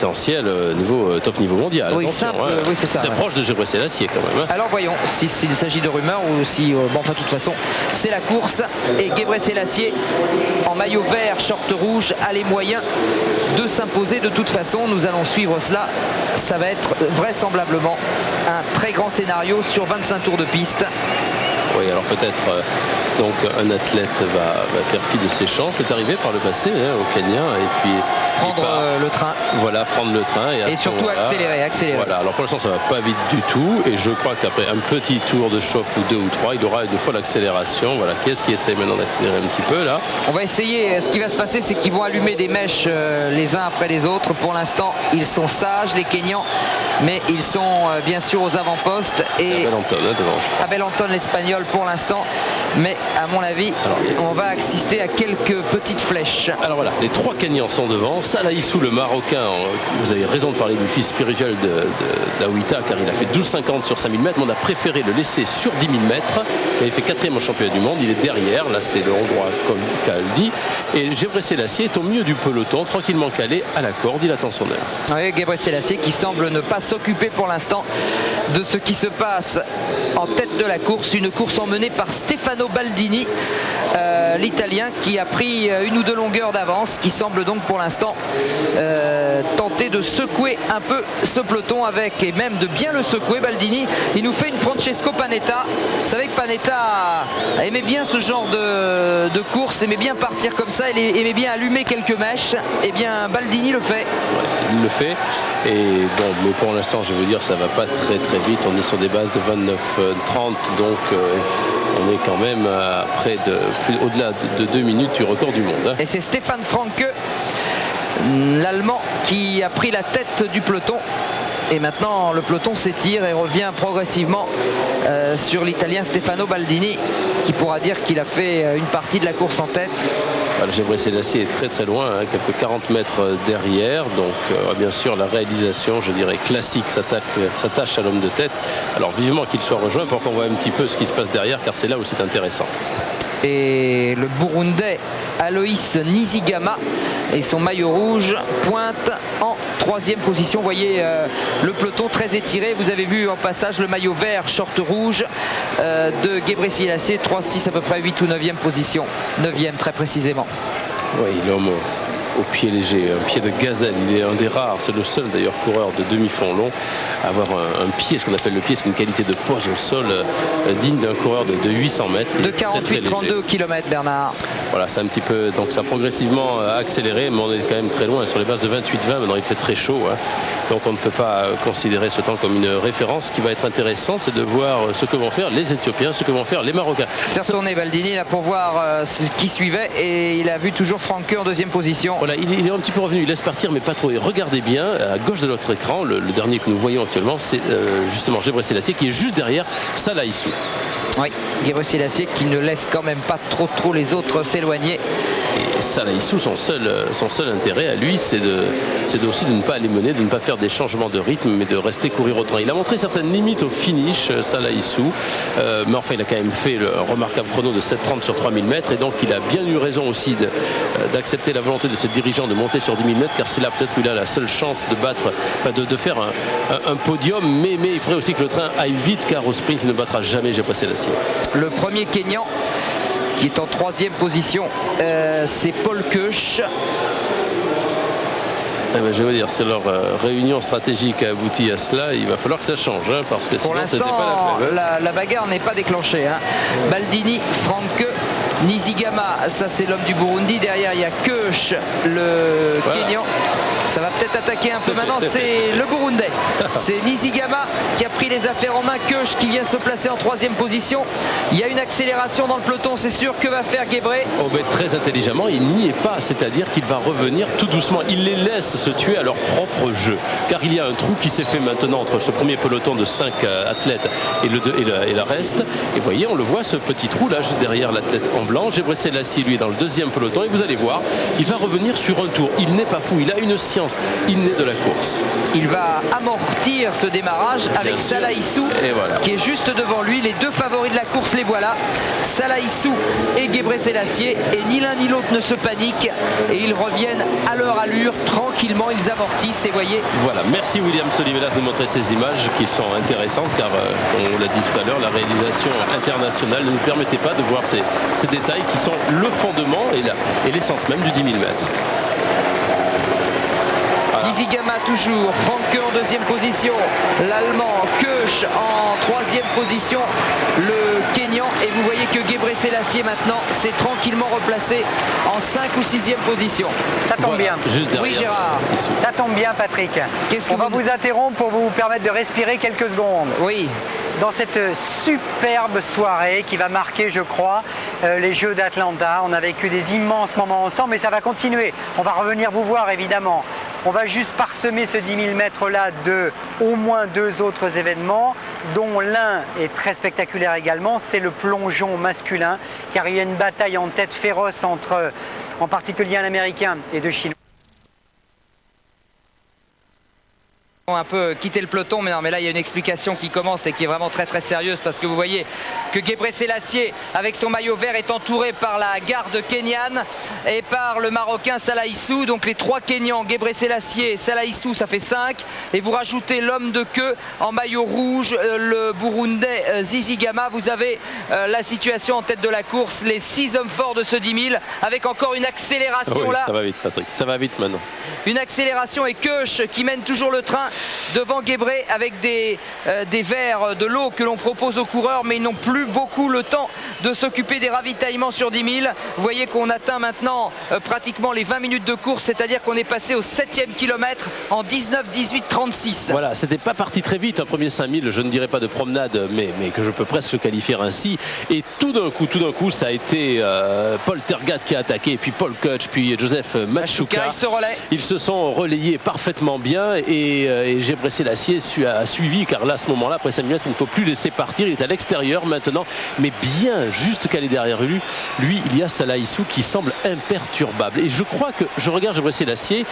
potentiel niveau top niveau mondial. Oui, attention, simple, oui, c'est ça. Très proche de Gebre Selassie quand même. Alors voyons s'il s'agit de rumeurs ou si... bon, enfin, de toute façon, c'est la course. Et Gebre Selassie, en maillot vert, short rouge, a les moyens de s'imposer de toute façon. Nous allons suivre cela. Ça va être vraisemblablement un très grand scénario sur 25 tours de piste. Oui, alors peut-être donc un athlète va faire fi de ses chances. C'est arrivé par le passé au Kenya et puis prendre le train. Voilà, prendre le train et surtout accélérer. Voilà, alors pour l'instant ça va pas vite du tout et je crois qu'après un petit tour de chauffe ou deux ou trois, il aura une fois l'accélération. Voilà, qui est-ce qui essaie maintenant d'accélérer un petit peu là? On va essayer. Ce qui va se passer, c'est qu'ils vont allumer des mèches les uns après les autres. Pour l'instant, ils sont sages, les Kenyans, mais ils sont bien sûr aux avant-postes. Et Abel Anton devant. Abel Anton, l'Espagnol pour l'instant, mais à mon avis, on va assister à quelques petites flèches. Alors voilà, les trois Kenyans sont devant. Salah Issou, le Marocain, vous avez raison de parler du fils spirituel d'Awita, car il a fait 12,50 sur 5000 mètres, mais on a préféré le laisser sur 10 000 mètres. Il avait fait 4e au championnat du monde, il est derrière, là c'est le Hongrois comme Kaldi. Et Gebre Selassie est au milieu du peloton, tranquillement calé à la corde, il attend son heure. Oui, Gebre Selassie qui semble ne pas s'occuper pour l'instant de ce qui se passe en tête de la course. Une course emmenée par Stefano Baldini, l'Italien, qui a pris une ou deux longueurs d'avance, qui semble donc pour l'instant tenter de secouer un peu ce peloton avec, et même de bien le secouer. Baldini, il nous fait une Francesco Panetta. Vous savez que Panetta aimait bien ce genre de course, aimait bien partir comme ça, il aimait bien allumer quelques mèches. Et bien Baldini le fait. Ouais, il le fait. Et bon, mais pour l'instant, je veux dire, ça va pas très très vite. On est sur des bases de 29-30, donc on est quand même à près de au-delà de 2 minutes du record du monde. Hein. Et c'est Stéphane Franke, l'Allemand, qui a pris la tête du peloton. Et maintenant, le peloton s'étire et revient progressivement sur l'Italien Stefano Baldini, qui pourra dire qu'il a fait une partie de la course en tête. Le Gebre Selassie est très très loin, hein, quelques 40 mètres derrière. Donc bien sûr, la réalisation, je dirais, classique s'attache à l'homme de tête. Alors vivement qu'il soit rejoint pour qu'on voit un petit peu ce qui se passe derrière, car c'est là où c'est intéressant. Et le Burundais Aloïs Nizigama et son maillot rouge pointe en 3e position. Vous voyez le peloton très étiré. Vous avez vu en passage le maillot vert, short rouge de Gebre Selassie, 3-6 à peu près 8 ou 9e position. 9e très précisément. Oui, l'homme au pied léger, un pied de gazelle, il est un des rares, c'est le seul d'ailleurs coureur de demi-fond long à avoir un pied, ce qu'on appelle le pied, c'est une qualité de pose au sol digne d'un coureur de 800 mètres. De 48-32 km, Bernard. Voilà, c'est un petit peu, donc ça a progressivement accéléré, mais on est quand même très loin, sur les bases de 28-20, maintenant il fait très chaud, hein. Donc on ne peut pas considérer ce temps comme une référence. Ce qui va être intéressant, c'est de voir ce que vont faire les Éthiopiens, ce que vont faire les Marocains. C'est retourné Baldini là pour voir ce qui suivait et il a vu toujours Franke en 2e position. Voilà, il est un petit peu revenu, il laisse partir mais pas trop. Et regardez bien, à gauche de notre écran, le dernier que nous voyons actuellement, c'est justement Gebre Selassie qui est juste derrière Salah Issou. Oui, Gebre Selassie qui ne laisse quand même pas trop les autres s'éloigner. Et Salah Issou, son seul intérêt à lui, c'est aussi de ne pas aller mener, de ne pas faire des changements de rythme, mais de rester courir au train. Il a montré certaines limites au finish, Salah Issou, mais enfin il a quand même fait le remarquable chrono de 7,30 sur 3000 mètres, et donc il a bien eu raison aussi d'accepter la volonté de ce dirigeant de monter sur 10 000 mètres, car c'est là peut-être qu'il a la seule chance de battre, de faire un podium, mais il faudrait aussi que le train aille vite, car au sprint il ne battra jamais Gebre Selassie. Le premier Kenyan qui est en 3e position, c'est Paul Keuch. Eh ben, je veux dire, c'est leur réunion stratégique a abouti à cela. Il va falloir que ça change, hein, parce que pour l'instant, la bagarre n'est pas déclenchée. Hein. Baldini, Franke, Nizigama, ça c'est l'homme du Burundi. Derrière, il y a Keuch, le Kenyan. Ça va peut-être attaquer un peu maintenant, c'est le Burundais. C'est Nizigama qui a pris les affaires en main. Keuch qui vient se placer en 3e position. Il y a une accélération dans le peloton, c'est sûr. Que va faire Gebre? Oh, mais très intelligemment, il n'y est pas. C'est-à-dire qu'il va revenir tout doucement. Il les laisse se tuer à leur propre jeu. Car il y a un trou qui s'est fait maintenant entre ce premier peloton de 5 athlètes et le reste. Et vous voyez, on le voit, ce petit trou là, juste derrière l'athlète en blanc. Gebre Selassie, lui, est dans le 2e peloton. Et vous allez voir, il va revenir sur un tour. Il n'est pas fou. Il a une science impatience innée de la course. Il va amortir ce démarrage avec Salah Issou qui est juste devant lui. Les deux favoris de la course, les voilà. Salah Issou et Gebre Selassie, et ni l'un ni l'autre ne se paniquent et ils reviennent à leur allure tranquillement, ils amortissent et voyez. Voilà, merci William Solivelas de montrer ces images qui sont intéressantes car on l'a dit tout à l'heure, la réalisation internationale ne nous permettait pas de voir ces détails qui sont le fondement et l'essence même du 10 000 mètres. Izigama toujours, Franke en deuxième position, l'Allemand Kösch en troisième position, le Kenyan, et vous voyez que Gebre Selassie maintenant s'est tranquillement replacé en 5 ou 6e position. Ça tombe bien. Juste derrière. Oui Gérard. Ça tombe bien Patrick. On va vous interrompre pour vous permettre de respirer quelques secondes. Oui. Dans cette superbe soirée qui va marquer, je crois, les Jeux d'Atlanta. On a vécu des immenses moments ensemble, mais ça va continuer. On va revenir vous voir évidemment. On va juste parsemer ce 10 000 mètres-là de au moins 2 autres événements, dont l'un est très spectaculaire également, c'est le plongeon masculin, car il y a une bataille en tête féroce entre, en particulier un Américain et deux Chinois. Un peu quitter le peloton, mais non, mais là il y a une explication qui commence et qui est vraiment très très sérieuse, parce que vous voyez que Gebre Selassie avec son maillot vert est entouré par la garde kenyane et par le Marocain Salah Issou. Donc les 3 Kenyans, Gebre Selassie et Salah Issou, ça fait 5, et vous rajoutez l'homme de queue en maillot rouge, le Burundais Zizigama. Vous avez la situation en tête de la course, les 6 hommes forts de ce 10 000 avec encore une accélération. Oui, là. Ça va vite Patrick, ça va vite maintenant. Une accélération, et Kösch qui mène toujours le train devant Gebre avec des verres de l'eau que l'on propose aux coureurs, mais ils n'ont plus beaucoup le temps de s'occuper des ravitaillements sur 10 000. Vous voyez qu'on atteint maintenant pratiquement les 20 minutes de course, c'est-à-dire qu'on est passé au 7e kilomètre en 19-18-36. Voilà, c'était pas parti très vite, un premier 5000, je ne dirais pas de promenade, mais que je peux presque le qualifier ainsi. Et tout d'un coup, ça a été Paul Tergat qui a attaqué, puis Paul Kötsch, puis Joseph Machuca. Ils se sont relayés parfaitement bien, et Gebre Selassie a suivi, car là, à ce moment-là, après 5 minutes, il ne faut plus laisser partir. Il est à l'extérieur maintenant, mais bien juste calé derrière lui. Il y a Salah Issou qui semble imperturbable. Et je crois que, je regarde Gebre Selassie,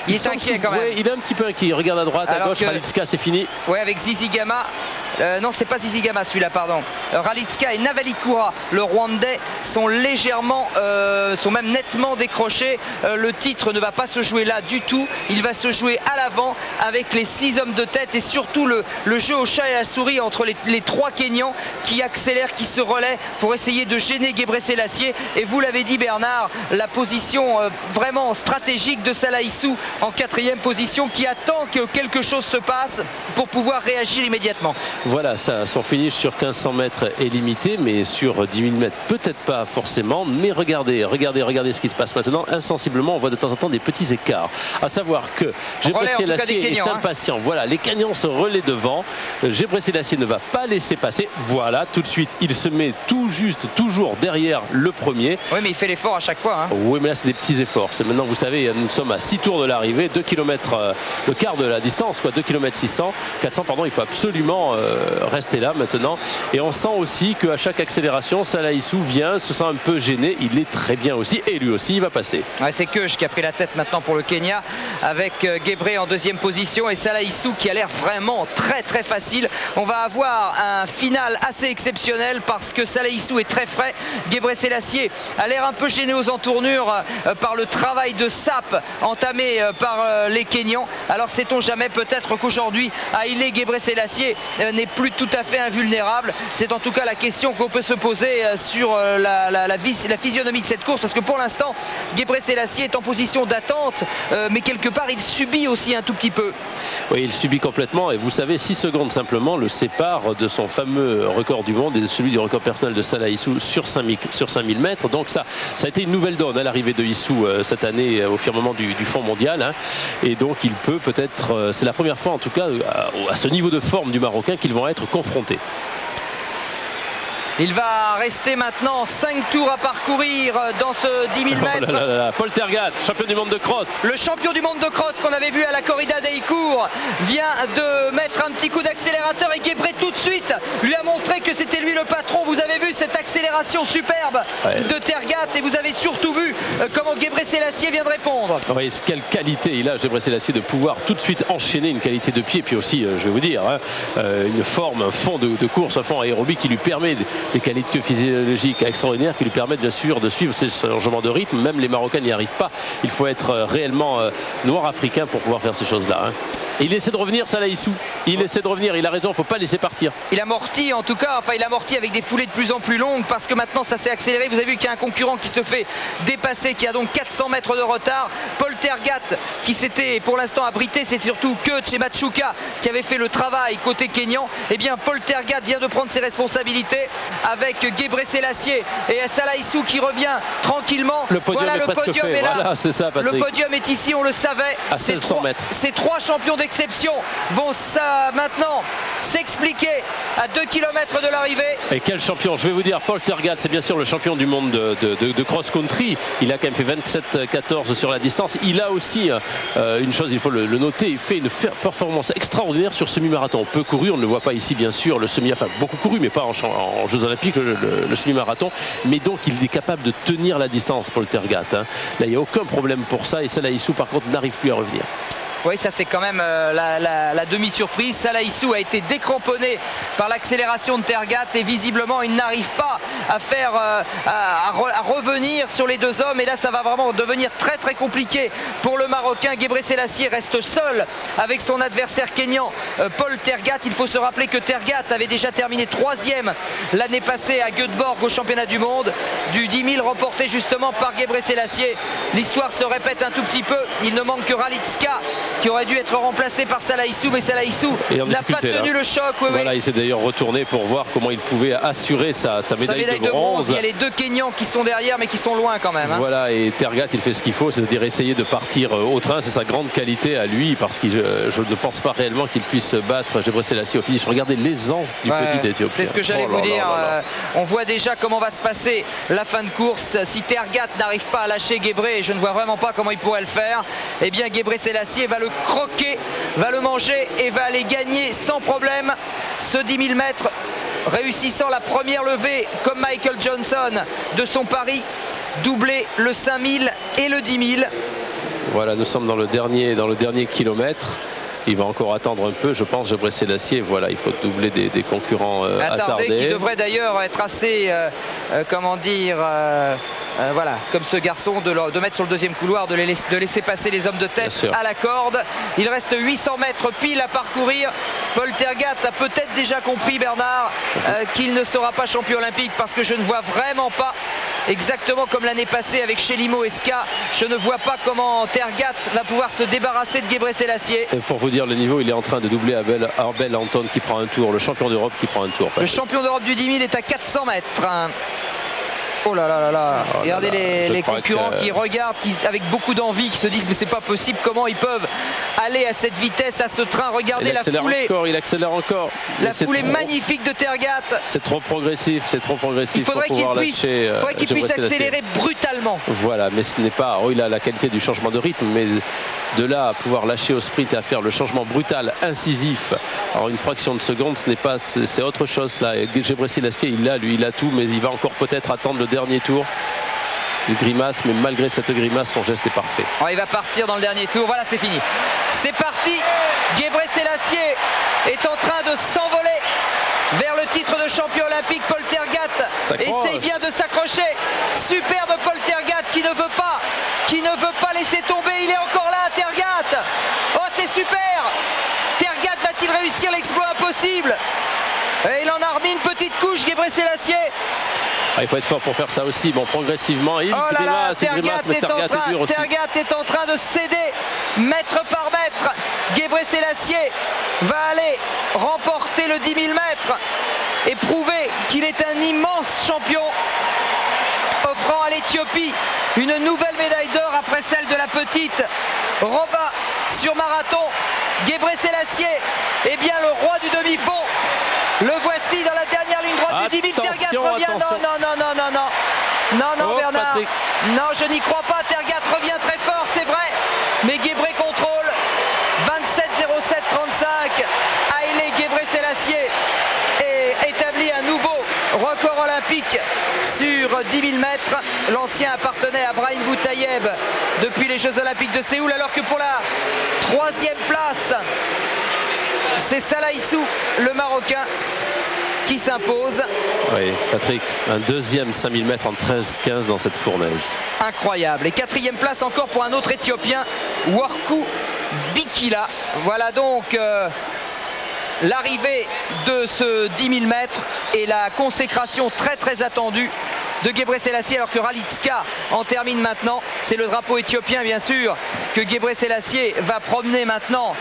il est inquiet quand même. Il est un petit peu inquiet. Il regarde à droite, à gauche, Ralitska, c'est fini. Ouais, avec Zizigama. Non, c'est pas Zizigama celui-là, pardon. Ralitska et Navalikura, le Rwandais, sont légèrement, sont même nettement décrochés. Le titre ne va pas se jouer là du tout. Il va se jouer à l'avant avec les 6 hommes de tête, et surtout le jeu au chat et à la souris entre les 3 Kenyans qui accélèrent, qui se relaient pour essayer de gêner Gebre Selassie. Et vous l'avez dit Bernard, la position vraiment stratégique de Salah Issou en 4e position, qui attend que quelque chose se passe pour pouvoir réagir immédiatement. Voilà, son finish sur 1500 mètres est limité, mais sur 10 000 mètres peut-être pas forcément. Mais regardez ce qui se passe maintenant. Insensiblement, on voit de temps en temps des petits écarts. À savoir que Gebre Selassie est impatient. Voilà, les Kenyans se relaient devant. Gebre Selassie ne va pas laisser passer. Voilà, tout de suite, il se met tout juste, toujours derrière le premier. Oui, mais il fait l'effort à chaque fois. Hein. Oui, mais là, c'est des petits efforts. C'est maintenant, vous savez, nous sommes à 6 tours de l'arrivée, 2 km, le quart de la distance, quoi, 2 km 400, pardon, il faut absolument rester là maintenant. Et on sent aussi qu'à chaque accélération, Salah Issou se sent un peu gêné. Il est très bien aussi, et lui aussi, il va passer. Ouais, c'est Kösch qui a pris la tête maintenant pour le Kenya, avec Gebre en 2e position et Salah Issou qui a l'air vraiment très très facile. On va avoir un final assez exceptionnel parce que Salah Issou est très frais. Gebre Selassie a l'air un peu gêné aux entournures par le travail de sape entamé par les Kenyans. Alors sait-on jamais, peut-être qu'aujourd'hui Haile Gebre Selassie n'est plus tout à fait invulnérable. C'est en tout cas la question qu'on peut se poser sur la physionomie de cette course, parce que pour l'instant Gebre Selassie est en position d'attente, mais quelque part il subit aussi un tout petit peu. Oui, il subit complètement, et vous savez, 6 secondes simplement le séparent de son fameux record du monde et de celui du record personnel de Salah Issou sur 5000 mètres. Donc ça a été une nouvelle donne à l'arrivée de Issou cette année au firmament du Fonds mondial, hein. Et donc il peut peut-être, c'est la première fois en tout cas à ce niveau de forme du Marocain qu'ils vont être confrontés. Il va rester maintenant 5 tours à parcourir dans ce 10 000 mètres. Paul Tergat, champion du monde de cross. Le champion du monde de cross qu'on avait vu à la corrida d'Eicourt. tour vient de mettre un petit coup d'accélérateur et Guébré tout de suite lui a montré que c'était lui le patron. Vous avez vu cette accélération superbe de Tergat et vous avez surtout vu comment Gebrselassie Sélassié vient de répondre. Oui, quelle qualité il a, Gebrselassie Sélassié, de pouvoir tout de suite enchaîner une qualité de pied, puis aussi, je vais vous dire, une forme, un fond de course, un fond aérobie qui lui permet des qualités physiologiques extraordinaires, qui lui permettent bien sûr de suivre ces changements de rythme. Même les Marocains n'y arrivent pas. Il faut être réellement noir africain pour pouvoir faire ces choses-là. Et il essaie de revenir, Salah Issou. Il essaie de revenir, il a raison, il ne faut pas laisser partir. Il amortit en tout cas, enfin il amortit avec des foulées de plus en plus longues parce que maintenant ça s'est accéléré. Vous avez vu qu'il y a un concurrent qui se fait dépasser, qui a donc 400 mètres de retard. Paul Tergat qui s'était pour l'instant abrité, c'est surtout que Chemachuka qui avait fait le travail côté kényan. Et bien Paul Tergat vient de prendre ses responsabilités avec Gebrselassie Sélassié et Salah Issou qui revient tranquillement. Le podium voilà, est le podium fait. est là. Voilà, c'est ça, Patrick. Le podium est ici, on le savait. À 1600 mètres. Ces trois champions d'exception vont maintenant s'expliquer à 2 km de l'arrivée. Et quel champion, je vais vous dire, Paul Tergat, c'est bien sûr le champion du monde de cross-country. Il a quand même fait 27-14 sur la distance. Il a aussi une chose, il faut le noter, il fait une performance extraordinaire sur semi-marathon. Peu couru, on ne le voit pas ici bien sûr, le semi, enfin beaucoup couru, mais pas en Jeux Olympiques, le semi-marathon. Mais donc il est capable de tenir la distance, Paul Tergat. Là, il n'y a aucun problème pour ça. Et Salah Issou, par contre, n'arrive plus à revenir. Oui, ça c'est quand même la demi-surprise. Salah Issou a été décramponné par l'accélération de Tergat et visiblement il n'arrive pas à faire à revenir sur les deux hommes. Et là ça va vraiment devenir très très compliqué pour le Marocain. Gebrselassie Sélassié reste seul avec son adversaire kényan Paul Tergat. Il faut se rappeler que Tergat avait déjà terminé 3e l'année passée à Göteborg au championnat du monde du 10 000 remporté justement par Gebrselassie Sélassié. L'histoire se répète un tout petit peu. Il ne manque que Ralitska qui aurait dû être remplacé par Salah Issou, mais Salah Issou n'a pas tenu le choc. Oui, voilà, il s'est d'ailleurs retourné pour voir comment il pouvait assurer sa médaille de bronze. Il y a les deux Kenyans qui sont derrière, mais qui sont loin quand même. Voilà, et Tergat, il fait ce qu'il faut, c'est-à-dire essayer de partir au train. C'est sa grande qualité à lui, parce que je ne pense pas réellement qu'il puisse battre Gebrselassie Sélassié au finish. Regardez l'aisance du petit Éthiopien. C'est ce que j'allais vous dire. On voit déjà comment va se passer la fin de course. Si Tergat n'arrive pas à lâcher Gebré, et je ne vois vraiment pas comment il pourrait le faire, eh bien Gebrselassie Sélassié va le croquer, va le manger et va aller gagner sans problème ce 10 000 mètres, réussissant la première levée comme Michael Johnson de son pari, doubler le 5000 et le 10 000. Voilà, nous sommes dans le dernier kilomètre. Il va encore attendre un peu, je pense, Gebrselassie Sélassié. Voilà, il faut doubler des concurrents attardés. Qui devrait d'ailleurs être assez, comment dire, voilà, comme ce garçon, de mettre sur le deuxième couloir, de laisser passer les hommes de tête à la corde. Il reste 800 mètres pile à parcourir. Paul Tergat a peut-être déjà compris, Bernard, qu'il ne sera pas champion olympique, parce que je ne vois vraiment pas, exactement comme l'année passée avec Chelimo et Ska, je ne vois pas comment Tergat va pouvoir se débarrasser de Gebrselassie Sélassié. Et pour vous dire le niveau, il est en train de doubler Abel Anton qui prend un tour, le champion d'Europe qui prend un tour. Le champion d'Europe du 10 000 est à 400 mètres. Oh là là là là. Regardez les concurrents qui regardent avec beaucoup d'envie, qui se disent mais c'est pas possible, comment ils peuvent aller à cette vitesse, à ce train. Regardez la foulée. Il accélère encore. La foulée magnifique de Tergat. C'est trop progressif, c'est trop progressif. Il faudrait qu'il puisse accélérer brutalement. Voilà, mais ce n'est pas. Oh, il a la qualité du changement de rythme, mais de là à pouvoir lâcher au sprint et à faire le changement brutal, incisif, en une fraction de seconde, ce n'est pas, c'est autre chose là. Gebrselassie Sélassié, il a tout, mais il va encore peut-être attendre le dernier tour. Une grimace, mais malgré cette grimace, son geste est parfait. Oh, il va partir dans le dernier tour. Voilà, c'est fini. C'est parti. Gebrselassie Sélassié est en train de s'envoler vers le titre de champion olympique. Paul Tergat essaye bien de s'accrocher. Superbe Paul Tergat qui ne veut pas laisser tomber. Il est encore là, Tergat. Oh, c'est super. Tergat va-t-il réussir l'exploit impossible? Et il en a remis une petite couche, Gebrselassie Sélassié. Il faut être fort pour faire ça aussi. Bon, progressivement, il Tergat est en train de céder mètre par mètre. Gebrselassie Sélassié va aller remporter le 10 000 mètres et prouver qu'il est un immense champion, offrant à l'Éthiopie une nouvelle médaille d'or après celle de la petite Roba sur marathon. Gebrselassie Sélassié est bien le roi du demi-fond. Le voici dans la dernière ligne droite du 10 000. Tergat revient. Non, Bernard. Patrick. Non, je n'y crois pas. Tergat revient très fort, c'est vrai. Mais Gebré contrôle. 27,06. Haile Gebrselassie établit un nouveau record olympique sur 10 000 mètres. L'ancien appartenait à Brahim Boutayeb depuis les Jeux Olympiques de Séoul, alors que pour la 3e place, c'est Salah Issou, le Marocain, qui s'impose. Oui, Patrick, un deuxième 5000 mètres en 13-15 dans cette fournaise. Incroyable. Et 4e place encore pour un autre Éthiopien, Worku Bikila. Voilà donc l'arrivée de ce 10 000 mètres et la consécration très attendue de Gebrselassie, alors que Ralitska en termine maintenant. C'est le drapeau éthiopien bien sûr que Gebrselassie va promener maintenant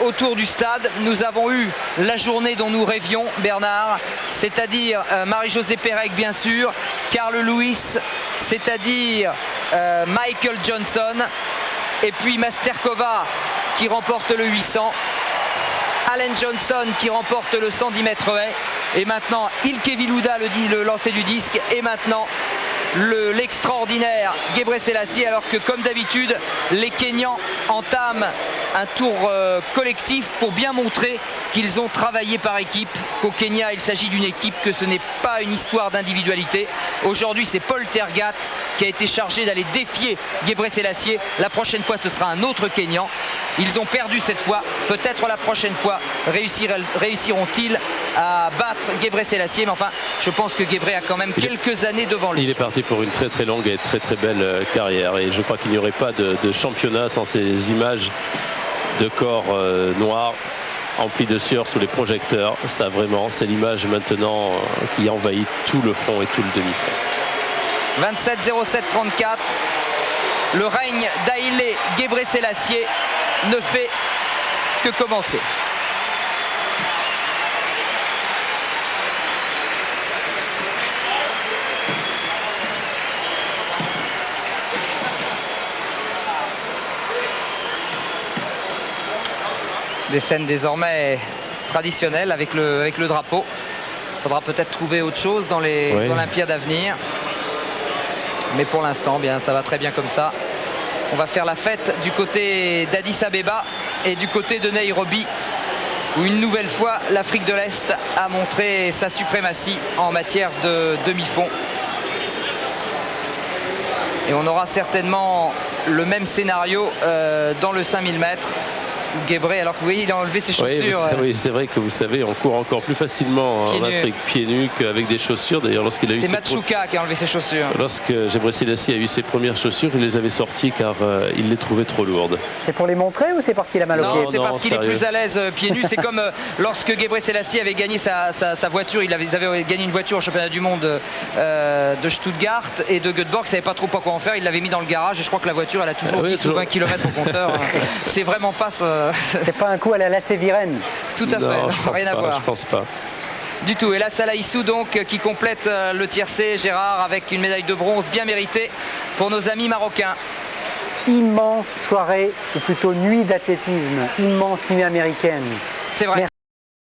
autour du stade. Nous avons eu la journée dont nous rêvions, Bernard, c'est-à-dire Marie-Josée Pérec bien sûr, Carl Lewis, c'est-à-dire Michael Johnson, et puis Masterkova qui remporte le 800, Allen Johnson qui remporte le 110 mètres haies, et maintenant Ilke Viluda le lancer du disque, et maintenant l'extraordinaire Gebrselassie, alors que comme d'habitude les Kenyans entament un tour collectif pour bien montrer qu'ils ont travaillé par équipe, qu'au Kenya il s'agit d'une équipe, que ce n'est pas une histoire d'individualité. Aujourd'hui c'est Paul Tergat qui a été chargé d'aller défier Gebrselassie. La prochaine fois ce sera un autre Kenyan. Ils ont perdu cette fois, peut-être la prochaine fois réussiront-ils à battre Gebrselassie, mais enfin je pense que Gebré a quand même quelques années devant lui. Il est parti pour une très longue et très belle carrière, et je crois qu'il n'y aurait pas de championnat sans ces images de corps noirs emplis de sueur sous les projecteurs. Ça vraiment, c'est l'image maintenant qui envahit tout le fond et tout le demi-fond. 27-07-34, le règne d'Haile Gebrselassie ne fait que commencer. Des scènes désormais traditionnelles avec le drapeau. Il faudra peut-être trouver autre chose dans les Olympiades à venir. Mais pour l'instant, bien, ça va très bien comme ça. On va faire la fête du côté d'Addis Abeba et du côté de Nairobi, où une nouvelle fois l'Afrique de l'Est a montré sa suprématie en matière de demi-fond. Et on aura certainement le même scénario dans le 5000 mètres. Gebré, alors que vous voyez, il a enlevé ses chaussures. Oui, c'est vrai que vous savez, on court encore plus facilement en Afrique pieds nus qu'avec des chaussures. D'ailleurs, lorsqu'il a eu c'est Matsouka qui a enlevé ses chaussures. Lorsque Gebrselassie a eu ses premières chaussures, il les avait sorties car il les trouvait trop lourdes. C'est pour les montrer ou c'est parce qu'il a mal aux pieds? Non, c'est parce qu'il est plus à l'aise pieds nus. C'est comme lorsque Gebrselassie avait gagné sa voiture. Ils avaient gagné une voiture au championnat du monde de Stuttgart et de Göteborg. Ils ne savaient pas trop quoi en faire. Il l'avait mis dans le garage et je crois que la voiture elle a toujours 10 ou 20 km au compteur. C'est vraiment pas c'est pas un coup à la Lacévirène. Tout à fait, non, rien à voir. Je pense pas. Du tout. Et là, Salah Issou donc qui complète le tiercé, Gérard, avec une médaille de bronze bien méritée pour nos amis marocains. Immense soirée, ou plutôt nuit d'athlétisme, immense nuit américaine. C'est vrai.